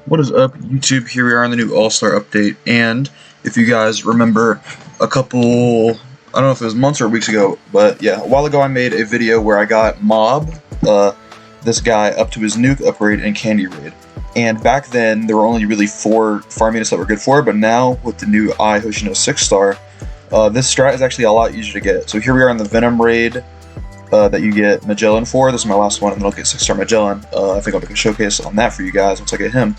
What is up, YouTube? Here we are on the new All-Star update, and if you guys remember a couple, I don't know if it was months or weeks ago, but yeah, a while ago I made a video where I got Mob, this guy, up to his Nuke upgrade and Candy Raid. And back then, there were only really 4 farm units that were good for it, but now, with the new Ai Hoshino 6-star, this strat is actually a lot easier to get. So here we are in the Venom Raid, that you get Magellan for. This is my last one, and then I'll get 6-star Magellan. I think I'll make a showcase on that for you guys once I get him.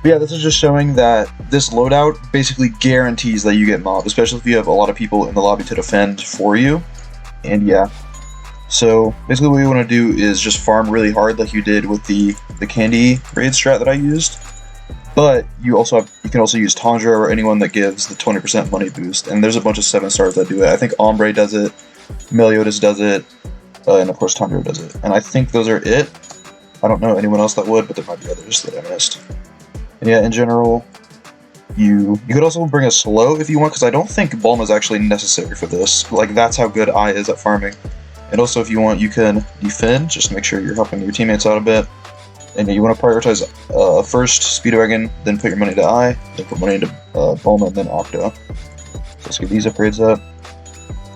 But yeah, this is just showing that this loadout basically guarantees that you get Mob, especially if you have a lot of people in the lobby to defend for you. And yeah, so basically what you want to do is just farm really hard like you did with the Candy Raid strat that I used. But you can also use Tundra or anyone that gives the 20% money boost. And there's a bunch of 7-stars that do it. I think Ombre does it, Meliodas does it, and of course Tundra does it. And I think those are it. I don't know anyone else that would, but there might be others that I missed. And yeah, in general, you could also bring a slow if you want, because I don't think Bulma is actually necessary for this. Like, that's how good Ai is at farming. And also, if you want, you can defend, just make sure you're helping your teammates out a bit. And you want to prioritize first Speedwagon, then put your money to Ai, then put money into Bulma, and then Octo. So let's get these upgrades up.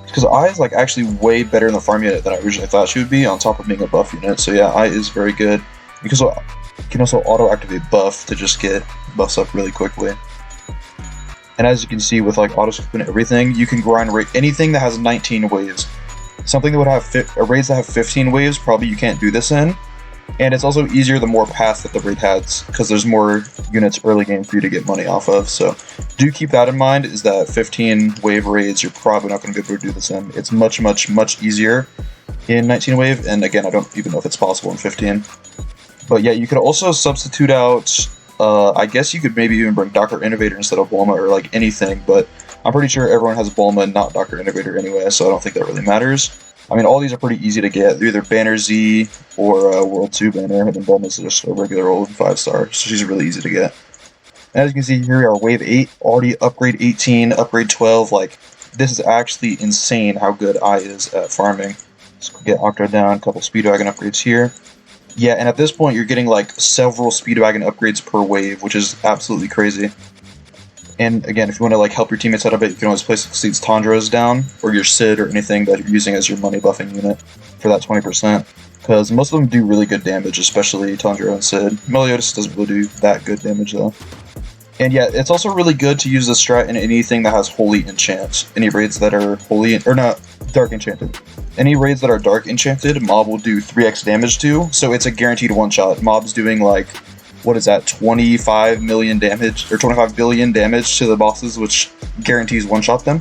Because Ai is like actually way better in the farm unit than I originally thought she would be, on top of being a buff unit. So yeah, Ai is very good. You can also auto-activate buff to just get buffs up really quickly. And as you can see with like auto-scoop and everything, you can grind rate anything that has 19 waves. Something that would have raids that have 15 waves, probably you can't do this in. And it's also easier the more paths that the raid has, because there's more units early game for you to get money off of. So do keep that in mind, is that 15 wave raids you're probably not going to be able to do this in. It's much easier in 19 wave, and again, I don't even know if it's possible in 15. But yeah, you could also substitute out, I guess you could maybe even bring Dr. Innovator instead of Bulma, or like anything, but I'm pretty sure everyone has Bulma and not Dr. Innovator anyway, so I don't think that really matters. I mean, all these are pretty easy to get. They're either Banner Z or World 2 Banner, and then Bulma's just a regular old 5-star, so she's really easy to get. And as you can see, here we are, Wave 8, already upgrade 18, upgrade 12, like, this is actually insane how good Ai is at farming. Let's get Octo down, a couple Speedwagon upgrades here. Yeah, and at this point, you're getting, like, several Speedwagon upgrades per wave, which is absolutely crazy. And again, if you want to like help your teammates out a bit, you can always place Seed's Tundras down, or your Sid, or anything that you're using as your money buffing unit for that 20%. Because most of them do really good damage, especially Tundra and Sid. Meliodas doesn't really do that good damage though. And yeah, it's also really good to use this strat in anything that has Holy Enchant. Any raids that are Dark Enchanted. Any raids that are Dark Enchanted, Mob will do 3x damage to, so it's a guaranteed one-shot. Mob's doing like, what is that, 25 million damage, or 25 billion damage to the bosses, which guarantees one-shot them.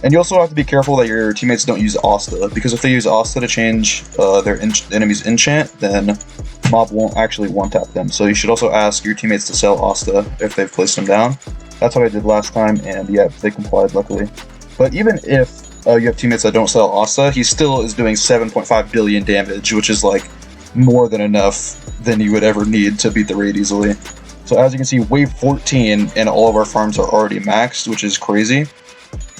And you also have to be careful that your teammates don't use Asta, because if they use Asta to change their enemy's enchant, then Mob won't actually one-tap them. So you should also ask your teammates to sell Asta if they've placed them down. That's what I did last time, and yeah, they complied luckily. But even if you have teammates that don't sell Asta, he still is doing 7.5 billion damage, which is like more than enough than you would ever need to beat the raid easily. So as you can see, wave 14 and all of our farms are already maxed, which is crazy.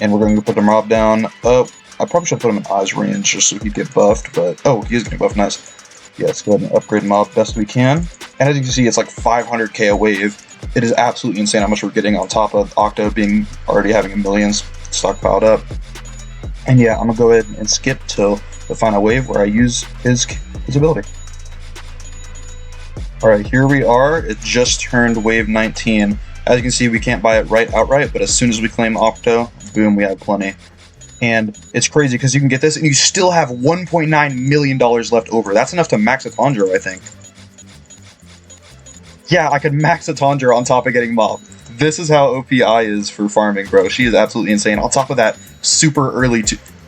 And we're going to put the Mob down. I probably should put him in Ai's range just so he'd get buffed, but oh, he is getting buffed, nice. Yeah, let's go ahead and upgrade Mob best we can. And as you can see, it's like 500k a wave. It is absolutely insane how much we're getting on top of Octo already having millions stockpiled up. And yeah, I'm going to go ahead and skip till the final wave where I use his ability. Alright, here we are. It just turned wave 19. As you can see, we can't buy it outright, but as soon as we claim Octo, boom, we have plenty. And it's crazy because you can get this and you still have $1.9 million left over. That's enough to max a Tundra, I think. Yeah, I could max a Tundra on top of getting Mob. This is how OP Ai is for farming, bro. She is absolutely insane. On top of that, super early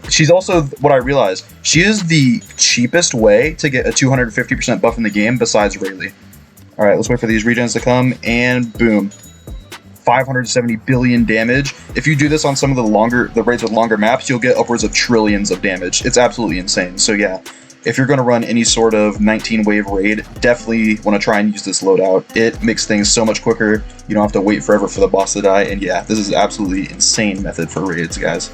she's also, what I realized, she is the cheapest way to get a 250% buff in the game besides Rayleigh. Alright, let's wait for these regens to come, and boom. 570 billion damage. If you do this on some of the raids with longer maps, you'll get upwards of trillions of damage. It's absolutely insane. So yeah, if you're going to run any sort of 19 wave raid, definitely want to try and use this loadout. It makes things so much quicker. You don't have to wait forever for the boss to die, and yeah, this is absolutely insane method for raids, guys.